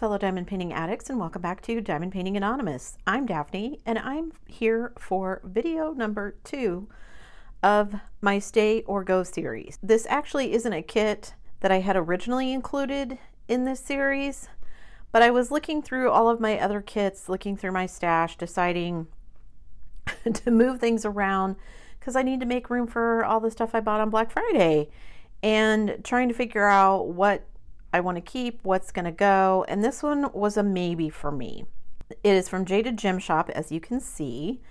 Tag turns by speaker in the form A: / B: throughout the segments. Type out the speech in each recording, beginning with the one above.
A: fellow diamond painting addicts, and welcome back to Diamond Painting Anonymous. I'm Daphne, and I'm here for video number 2 of my Stay or Go series. This actually isn't a kit that I had originally included in this series, but I was looking through all of my other kits, looking through my stash, deciding to move things around because I need to make room for all the stuff I bought on Black Friday, and trying to figure out what I want to keep, what's going to go, and this one was a maybe for me. It is from Jaded Gem Shop, as you can see,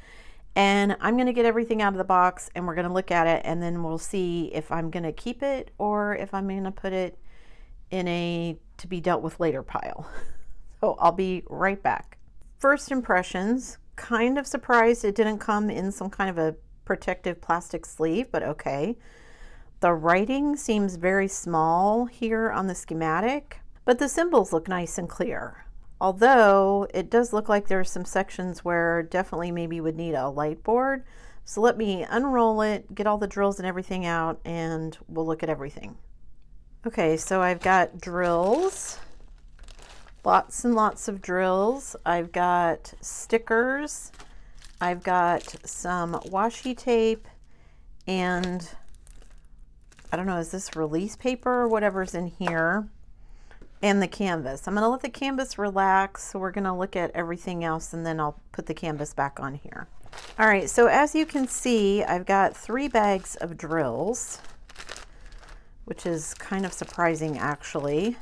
A: and I'm going to get everything out of the box and we're going to look at it, and then we'll see if I'm going to keep it or if I'm going to put it in a to be dealt with later pile. So I'll be right back. First impressions, kind of surprised it didn't come in some kind of a protective plastic sleeve, but okay. The writing seems very small here on the schematic, but the symbols look nice and clear. Although it does look like there's some sections where definitely maybe would need a light board. So let me unroll it, get all the drills and everything out, and we'll look at everything. Okay, so I've got drills, lots and lots of drills. I've got stickers. I've got some washi tape, and I don't know, is this release paper or whatever's in here, and the canvas. I'm going to let the canvas relax, so we're going to look at everything else and then I'll put the canvas back on here. All right, so as you can see, I've got 3 bags of drills, which is kind of surprising actually.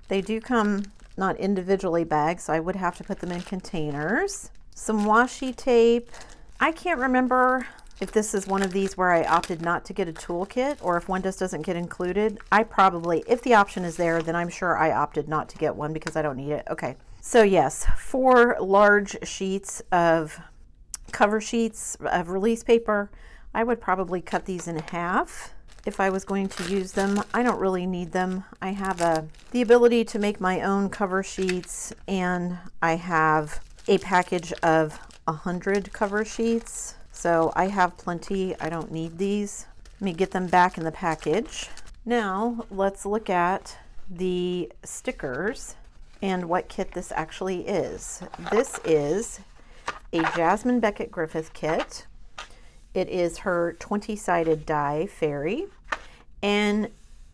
A: They do come not individually bagged, so I would have to put them in containers. Some washi tape. I can't remember if this is one of these where I opted not to get a toolkit, or if one just doesn't get included. I probably, if the option is there, then I'm sure I opted not to get one because I don't need it. Okay, so yes, 4 large sheets of cover sheets of release paper. I would probably cut these in half if I was going to use them. I don't really need them. I have the ability to make my own cover sheets, and I have a package of 100 cover sheets. So I have plenty. I don't need these. Let me get them back in the package. Now let's look at the stickers and what kit this actually is. This is a Jasmine Beckett Griffith kit. It is her 20-sided die fairy. And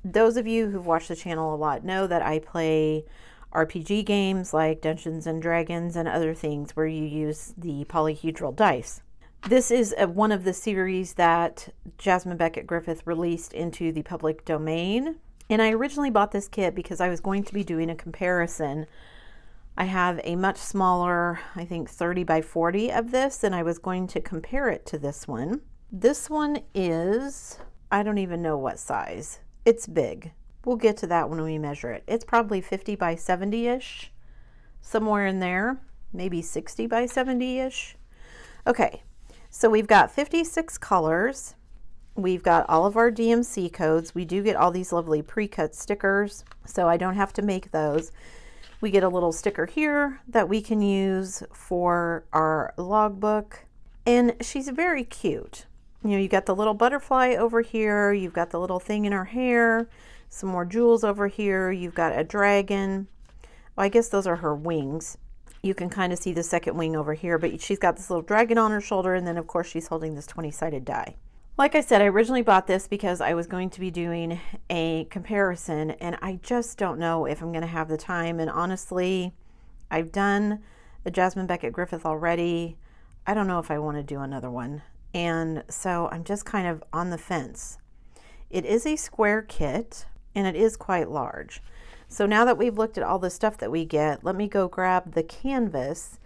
A: those of you who've watched the channel a lot know that I play RPG games like Dungeons and Dragons and other things where you use the polyhedral dice. This is one of the series that Jasmine Beckett Griffith released into the public domain. And I originally bought this kit because I was going to be doing a comparison. I have a much smaller, I think 30 by 40 of this, and I was going to compare it to this one. This one is, I don't even know what size. It's big. We'll get to that when we measure it. It's probably 50 by 70-ish, somewhere in there, maybe 60 by 70-ish. Okay. So we've got 56 colors. We've got all of our DMC codes. We do get all these lovely pre-cut stickers, so I don't have to make those. We get a little sticker here that we can use for our logbook, and she's very cute. You know, you got the little butterfly over here. You've got the little thing in her hair, some more jewels over here. You've got a dragon. Well, I guess those are her wings. You can kind of see the second wing over here, but she's got this little dragon on her shoulder, and then of course she's holding this 20-sided die. Like I said, I originally bought this because I was going to be doing a comparison, and I just don't know if I'm going to have the time. And honestly, I've done the Jasmine Beckett Griffith already. I don't know if I want to do another one, and so I'm just kind of on the fence. It is a square kit, and it is quite large. So now that we've looked at all the stuff that we get, let me go grab the canvas.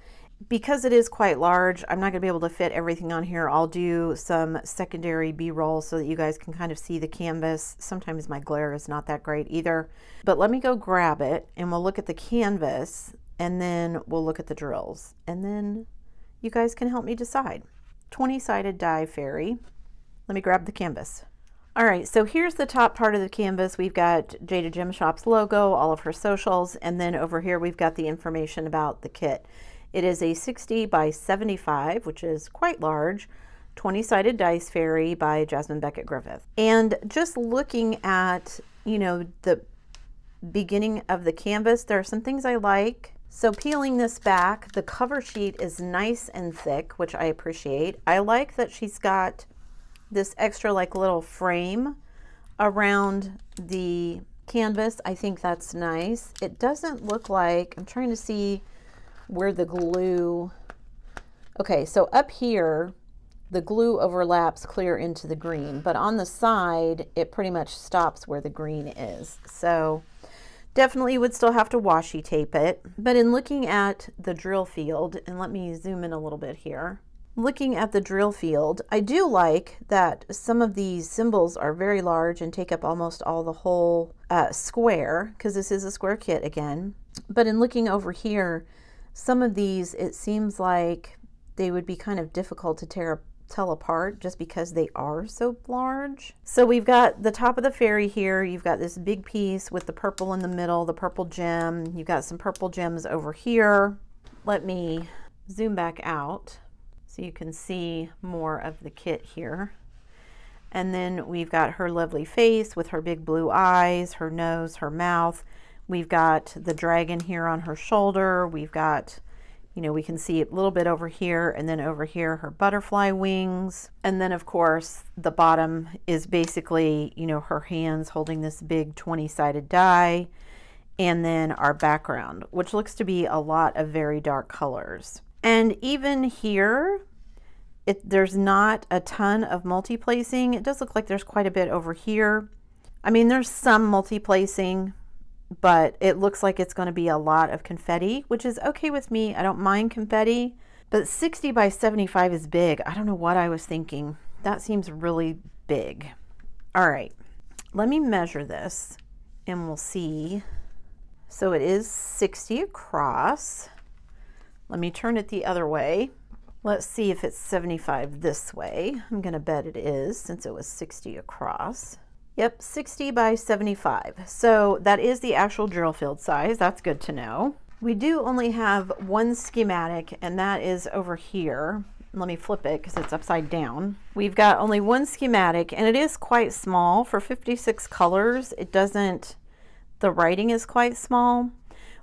A: Because it is quite large, I'm not going to be able to fit everything on here. I'll do some secondary B-roll so that you guys can kind of see the canvas. Sometimes my glare is not that great either. But let me go grab it, and we'll look at the canvas, and then we'll look at the drills. And then you guys can help me decide. 20-sided die fairy. Let me grab the canvas. All right, so here's the top part of the canvas. We've got Jaded Gem Shop's logo, all of her socials, and then over here we've got the information about the kit. It is a 60 by 75, which is quite large, 20-sided dice fairy by Jasmine Beckett Griffith. And just looking at, you know, beginning of the canvas. There are some things I like. So peeling this back, the cover sheet is nice and thick, which I appreciate. I like that she's got this extra like little frame around the canvas. I think that's nice. It doesn't look like, I'm trying to see where the glue, okay, so up here, the glue overlaps clear into the green, but on the side, it pretty much stops where the green is. So definitely would still have to washi tape it. But in looking at the drill field, and let me zoom in a little bit here. Looking at the drill field, I do like that some of these symbols are very large and take up almost all the whole square, because this is a square kit again. But in looking over here, some of these, it seems like they would be kind of difficult to tell apart just because they are so large. So we've got the top of the fairy here. You've got this big piece with the purple in the middle, the purple gem. You've got some purple gems over here. Let me zoom back out so you can see more of the kit here. And then we've got her lovely face with her big blue eyes, her nose, her mouth. We've got the dragon here on her shoulder. We've got, you know, we can see a little bit over here, and then over here, her butterfly wings. And then of course, the bottom is basically, you know, her hands holding this big 20-sided die. And then our background, which looks to be a lot of very dark colors. And even here, there's not a ton of multi-placing. It does look like there's quite a bit over here. I mean, there's some multi-placing, but it looks like it's going to be a lot of confetti, which is okay with me. I don't mind confetti, but 60 by 75 is big. I don't know what I was thinking. That seems really big. All right, let me measure this and we'll see. So it is 60 across. Let me turn it the other way. Let's see if it's 75 this way. I'm going to bet it is, since it was 60 across. Yep, 60 by 75. So that is the actual drill field size. That's good to know. We do only have one schematic, and that is over here. Let me flip it because it's upside down. We've got only one schematic, and it is quite small for 56 colors. It doesn't, the writing is quite small,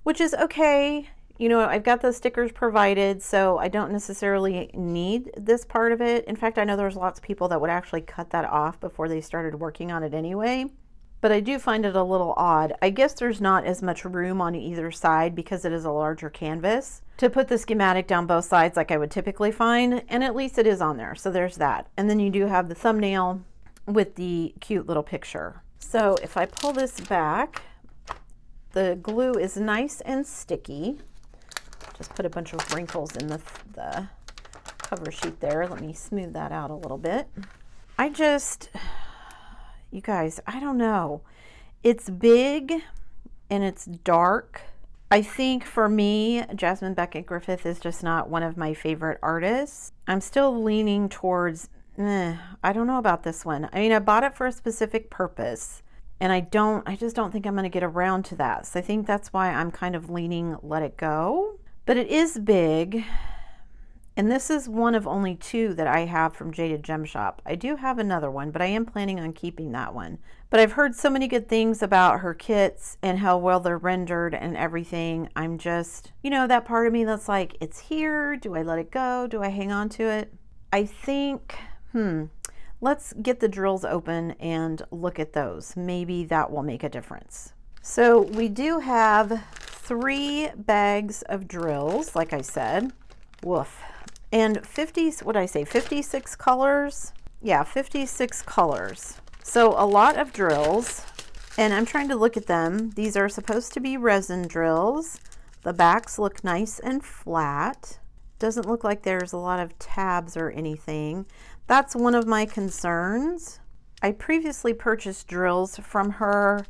A: which is okay. You know, I've got the stickers provided, so I don't necessarily need this part of it. In fact, I know there's lots of people that would actually cut that off before they started working on it anyway. But I do find it a little odd. I guess there's not as much room on either side because it is a larger canvas to put the schematic down both sides like I would typically find, and at least it is on there. So there's that. And then you do have the thumbnail with the cute little picture. So if I pull this back, the glue is nice and sticky. Just put a bunch of wrinkles in the cover sheet there. Let me smooth that out a little bit. You guys, I don't know. It's big and it's dark. I think for me, Jasmine Beckett Griffith is just not one of my favorite artists. I'm still leaning towards, I don't know about this one. I mean, I bought it for a specific purpose, and I just don't think I'm going to get around to that. So I think that's why I'm kind of leaning let it go. But it is big, and this is one of only two that I have from Jaded Gem Shop. I do have another one, but I am planning on keeping that one. But I've heard so many good things about her kits and how well they're rendered and everything. I'm just, you know, that part of me that's like, it's here. Do I let it go? Do I hang on to it? I think, let's get the drills open and look at those. Maybe that will make a difference. So we do have 3 bags of drills, like I said. Woof. And 56 colors? Yeah, 56 colors. So a lot of drills, and I'm trying to look at them. These are supposed to be resin drills. The backs look nice and flat. Doesn't look like there's a lot of tabs or anything. That's one of my concerns. I previously purchased drills from her,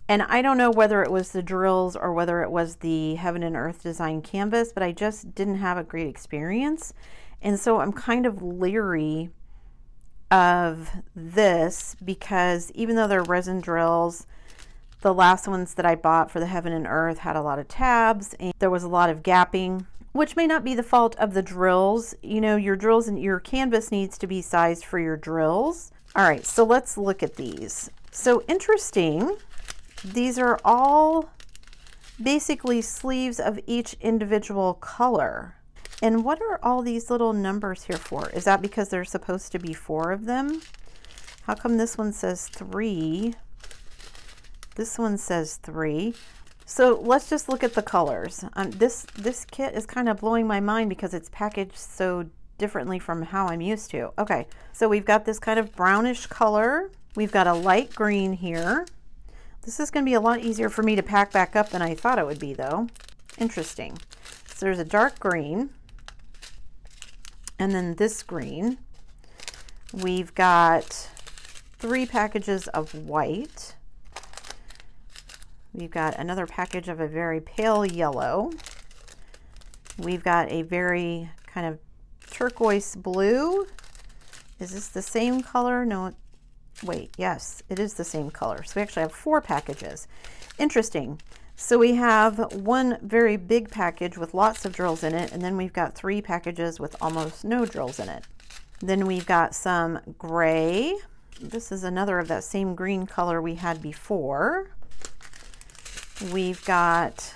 A: and I don't know whether it was the drills or whether it was the Heaven and Earth design canvas, but I just didn't have a great experience. And so I'm kind of leery of this because even though they're resin drills, the last ones that I bought for the Heaven and Earth had a lot of tabs and there was a lot of gapping, which may not be the fault of the drills. You know, your drills and your canvas needs to be sized for your drills. All right, so let's look at these. So interesting. These are all basically sleeves of each individual color. And what are all these little numbers here for? Is that because there's supposed to be 4 of them? How come this one says 3? This one says 3. So let's just look at the colors. This kit is kind of blowing my mind because it's packaged so differently from how I'm used to. Okay, so we've got this kind of brownish color. We've got a light green here. This is going to be a lot easier for me to pack back up than I thought it would be, though. Interesting. So there's a dark green, and then this green. We've got 3 packages of white. We've got another package of a very pale yellow. We've got a very kind of turquoise blue. Is this the same color? No, wait, yes, it is the same color. So we actually have 4 packages. Interesting. So we have one very big package with lots of drills in it, and then we've got 3 packages with almost no drills in it. Then we've got some gray. This is another of that same green color we had before. We've got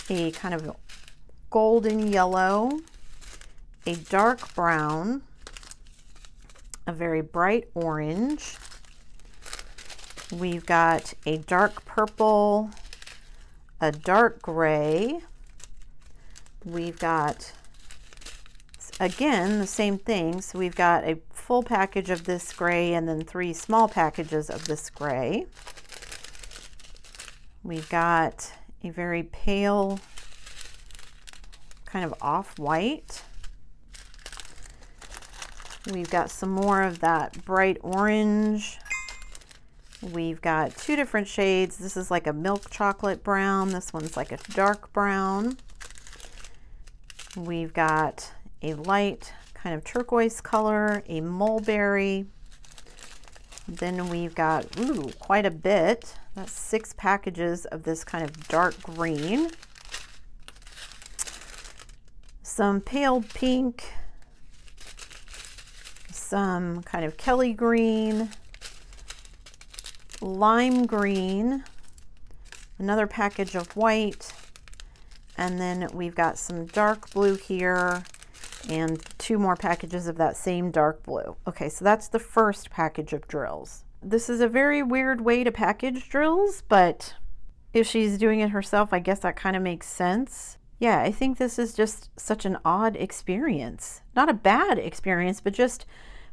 A: a kind of golden yellow, a dark brown, a very bright orange. We've got a dark purple, a dark gray. We've got, again, the same thing. So we've got a full package of this gray and then 3 small packages of this gray. We've got a very pale, kind of off-white. We've got some more of that bright orange. We've got 2 different shades. This is like a milk chocolate brown. This one's like a dark brown. We've got a light kind of turquoise color, a mulberry. Then we've got, ooh, quite a bit. That's 6 packages of this kind of dark green. Some pale pink, some kind of Kelly green, lime green, another package of white, and then we've got some dark blue here and 2 more packages of that same dark blue. Okay, so that's the first package of drills. This is a very weird way to package drills, but if she's doing it herself, I guess that kind of makes sense. Yeah, I think this is just such an odd experience. Not a bad experience, but just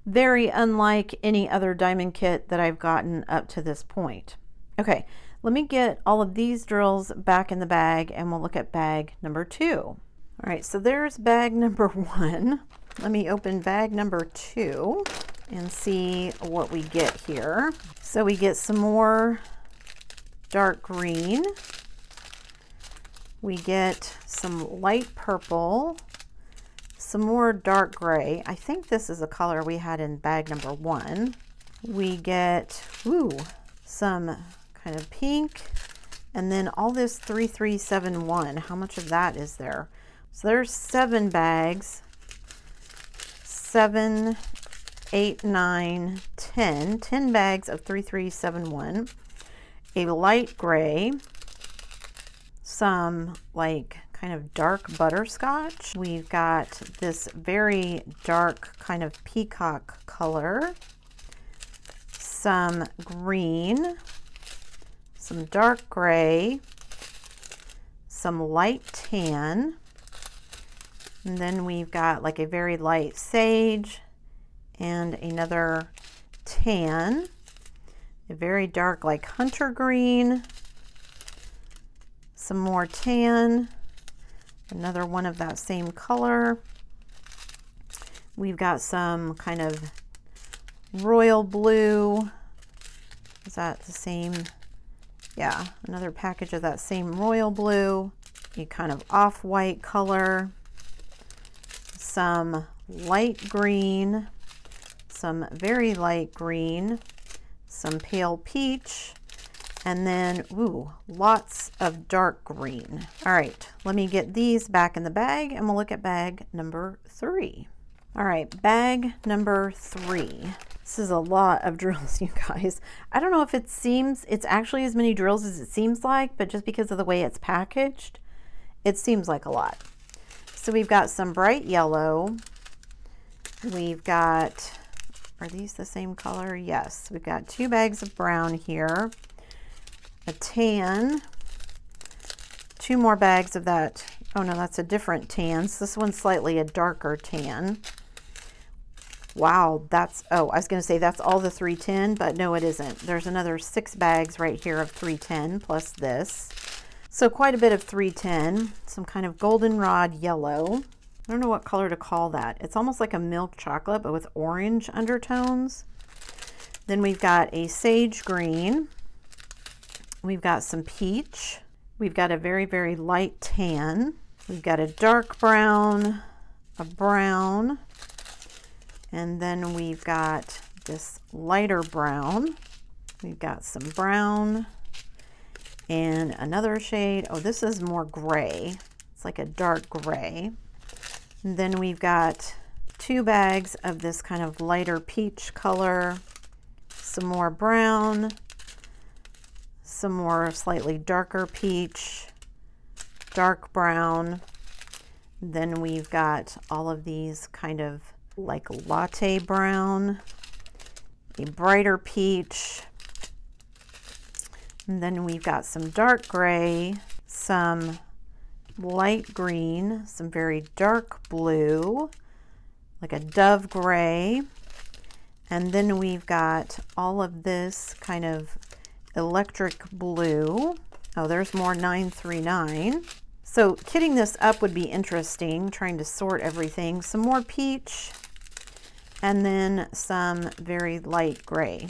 A: very unlike any other diamond kit that I've gotten up to this point. Okay, let me get all of these drills back in the bag and we'll look at bag number 2. All right, so there's bag number 1. Let me open bag number 2 and see what we get here. So we get some more dark green. We get some light purple, some more dark gray. I think this is a color we had in bag number 1. We get, ooh, some kind of pink, and then all this 3371. How much of that is there? So there's 7 bags, 7, 8, 9, 10 bags of 3371, a light gray, some like kind of dark butterscotch. We've got this very dark kind of peacock color, some green, some dark gray, some light tan, and then we've got like a very light sage and another tan, a very dark like hunter green, some more tan, another one of that same color. We've got some kind of royal blue. Is that the same? Yeah, another package of that same royal blue, a kind of off-white color, some light green, some very light green, some pale peach, and then, ooh, lots of dark green. All right, let me get these back in the bag and we'll look at bag number 3. All right, bag number 3. This is a lot of drills, you guys. I don't know if it's actually as many drills as it seems like, but just because of the way it's packaged, it seems like a lot. So we've got some bright yellow. We've got, are these the same color? Yes. We've got 2 bags of brown here, a tan, 2 more bags of that. Oh no, that's a different tan. So this one's slightly a darker tan. Wow, that's, oh, I was going to say that's all the 310, but no, it isn't. There's another 6 bags right here of 310 plus this. So quite a bit of 310, some kind of goldenrod yellow. I don't know what color to call that. It's almost like a milk chocolate, but with orange undertones. Then we've got a sage green. We've got some peach. We've got a very, very light tan. We've got a dark brown, a brown, and then we've got this lighter brown. We've got some brown and another shade. Oh, this is more gray. It's like a dark gray. And then we've got 2 bags of this kind of lighter peach color, some more brown, some more slightly darker peach, dark brown. Then we've got all of these kind of like latte brown, a brighter peach, and then we've got some dark gray, some light green, some very dark blue, like a dove gray, and then we've got all of this kind of electric blue. Oh, there's more 939. So kitting this up would be interesting, trying to sort everything. Some more peach, and then some very light gray.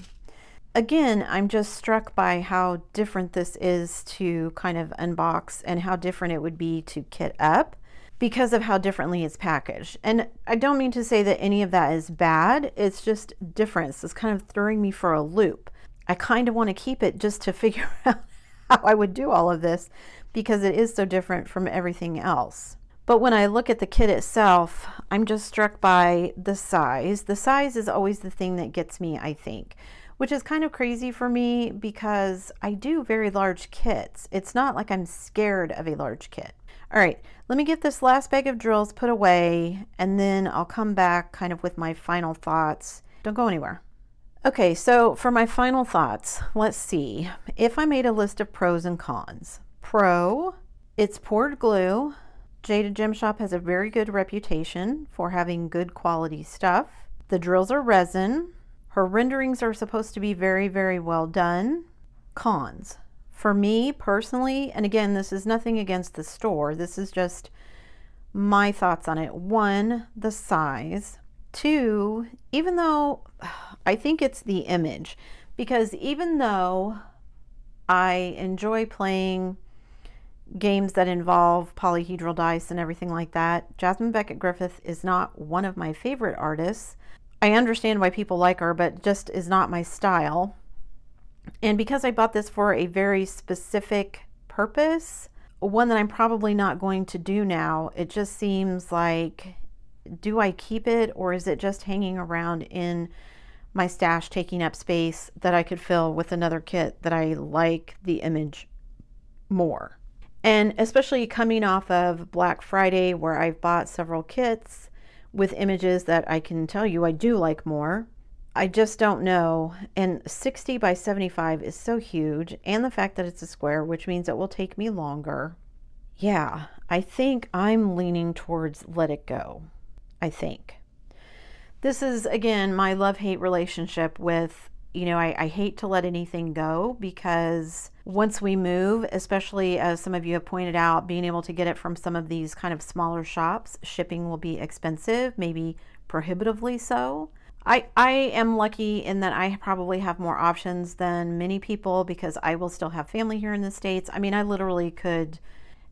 A: Again, I'm just struck by how different this is to kind of unbox and how different it would be to kit up because of how differently it's packaged. And I don't mean to say that any of that is bad. It's just different. It's kind of throwing me for a loop. I kind of want to keep it just to figure out how I would do all of this because it is so different from everything else. But when I look at the kit itself, I'm just struck by the size. The size is always the thing that gets me, I think, which is kind of crazy for me because I do very large kits. It's not like I'm scared of a large kit. All right, let me get this last bag of drills put away and then I'll come back kind of with my final thoughts. Don't go anywhere. Okay, so for my final thoughts, let's see. If I made a list of pros and cons. Pro, it's poured glue. Jada Gem Shop has a very good reputation for having good quality stuff. The drills are resin. Her renderings are supposed to be very, very well done. Cons. For me personally, and again, this is nothing against the store. This is just my thoughts on it. 1, the size. 2, even though I think it's the image, because even though I enjoy playing games that involve polyhedral dice and everything like that, Jasmine Beckett Griffith is not one of my favorite artists. I understand why people like her, but just is not my style. And because I bought this for a very specific purpose, one that I'm probably not going to do now, it just seems like, do I keep it or is it just hanging around in my stash taking up space that I could fill with another kit that I like the image more? And especially coming off of Black Friday where I've bought several kits with images that I can tell you I do like more. I just don't know. And 60 by 75 is so huge, and the fact that it's a square, which means it will take me longer. Yeah, I think I'm leaning towards let it go. I think. This is, again, my love-hate relationship with, you know, I hate to let anything go because once we move, especially as some of you have pointed out, being able to get it from some of these kind of smaller shops, shipping will be expensive, maybe prohibitively so. I am lucky in that I probably have more options than many people because I will still have family here in the States. I mean, I literally could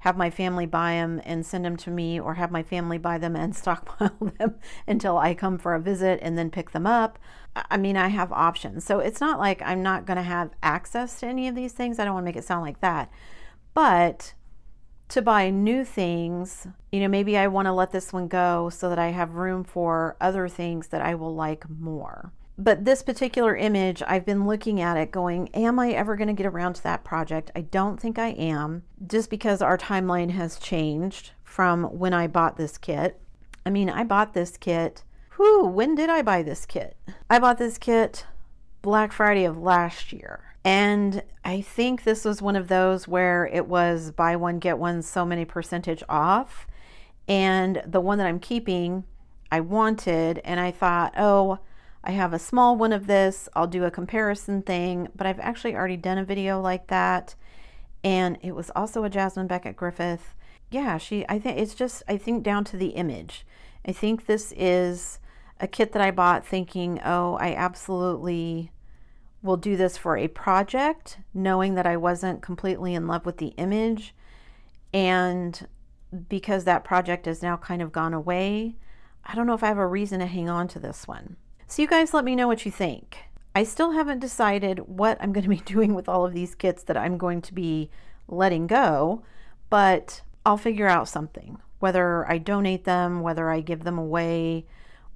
A: have my family buy them and send them to me, or have my family buy them and stockpile them until I come for a visit and then pick them up. I mean, I have options. So it's not like I'm not going to have access to any of these things. I don't want to make it sound like that. But to buy new things, you know, maybe I want to let this one go so that I have room for other things that I will like more. But this particular image, I've been looking at it going, am I ever going to get around to that project? I don't think I am, just because our timeline has changed from when I bought this kit. I mean, I bought this kit, when did I buy this kit? I bought this kit Black Friday of last year. And I think this was one of those where it was buy one, get one, so many percentage off. And the one that I'm keeping, I wanted, and I thought, oh, I have a small one of this, I'll do a comparison thing, but I've actually already done a video like that. And it was also a Jasmine Beckett Griffith. Yeah, I think it's just, I think down to the image. I think this is a kit that I bought thinking, oh, I absolutely will do this for a project, knowing that I wasn't completely in love with the image. And because that project has now kind of gone away, I don't know if I have a reason to hang on to this one. So you guys let me know what you think. I still haven't decided what I'm going to be doing with all of these kits that I'm going to be letting go, but I'll figure out something. Whether I donate them, whether I give them away,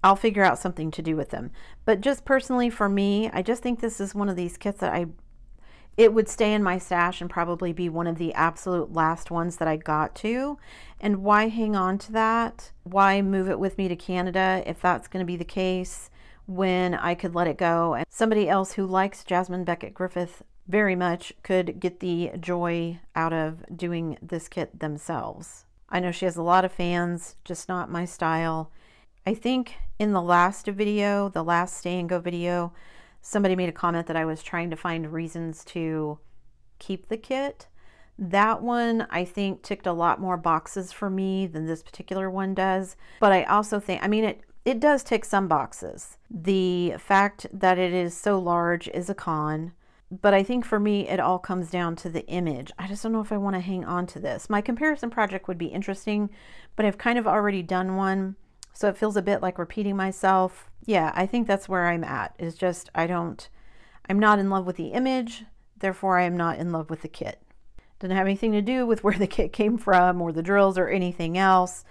A: I'll figure out something to do with them. But just personally for me, I just think this is one of these kits that it would stay in my stash and probably be one of the absolute last ones that I got to. And why hang on to that? Why move it with me to Canada if that's going to be the case when I could let it go? And somebody else who likes Jasmine Beckett Griffith very much could get the joy out of doing this kit themselves. I know she has a lot of fans, just not my style. I think in the last video, the last Stay and Go video, somebody made a comment that I was trying to find reasons to keep the kit. That one, I think, ticked a lot more boxes for me than this particular one does. But I also think, I mean, it does tick some boxes. The fact that it is so large is a con. But I think for me, it all comes down to the image. I just don't know if I want to hang on to this. My comparison project would be interesting, but I've kind of already done one. So it feels a bit like repeating myself. Yeah, I think that's where I'm at, is just I'm not in love with the image, therefore I am not in love with the kit. Doesn't have anything to do with where the kit came from or the drills or anything else,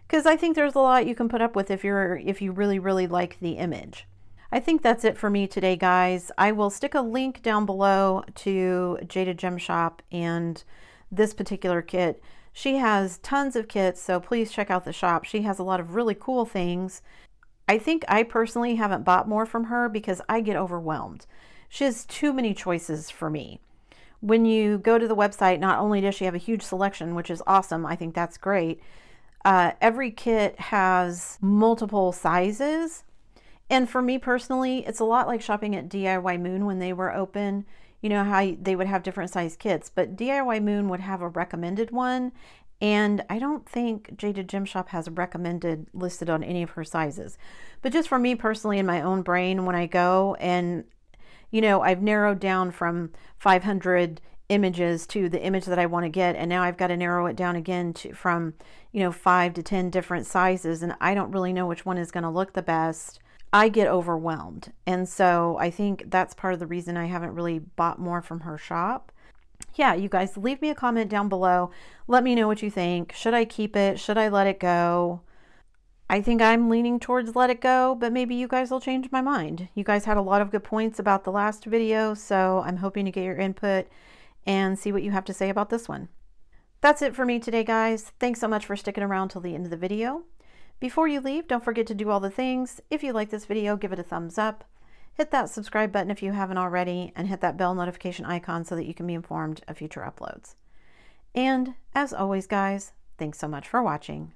A: because I think there's a lot you can put up with if you really, really like the image. I think that's it for me today, guys. I will stick a link down below to Jada Gem Shop and this particular kit. She has tons of kits, so please check out the shop. She has a lot of really cool things. I think I personally haven't bought more from her because I get overwhelmed. She has too many choices for me. When you go to the website, not only does she have a huge selection, which is awesome, I think that's great, every kit has multiple sizes. And for me personally, it's a lot like shopping at DIY Moon when they were open. You know how they would have different size kits, but DIY Moon would have a recommended one, and I don't think Jada Gem Shop has a recommended listed on any of her sizes. But just for me personally in my own brain, when I go and, you know, I've narrowed down from 500 images to the image that I want to get, and now I've got to narrow it down again from, you know, 5 to 10 different sizes, and I don't really know which one is going to look the best. I get overwhelmed. And so I think that's part of the reason I haven't really bought more from her shop. Yeah, you guys leave me a comment down below. Let me know what you think. Should I keep it? Should I let it go? I think I'm leaning towards let it go, but maybe you guys will change my mind. You guys had a lot of good points about the last video, so I'm hoping to get your input and see what you have to say about this one. That's it for me today, guys. Thanks so much for sticking around till the end of the video. Before you leave, don't forget to do all the things. If you like this video, give it a thumbs up. Hit that subscribe button if you haven't already, and hit that bell notification icon so that you can be informed of future uploads. And as always, guys, thanks so much for watching.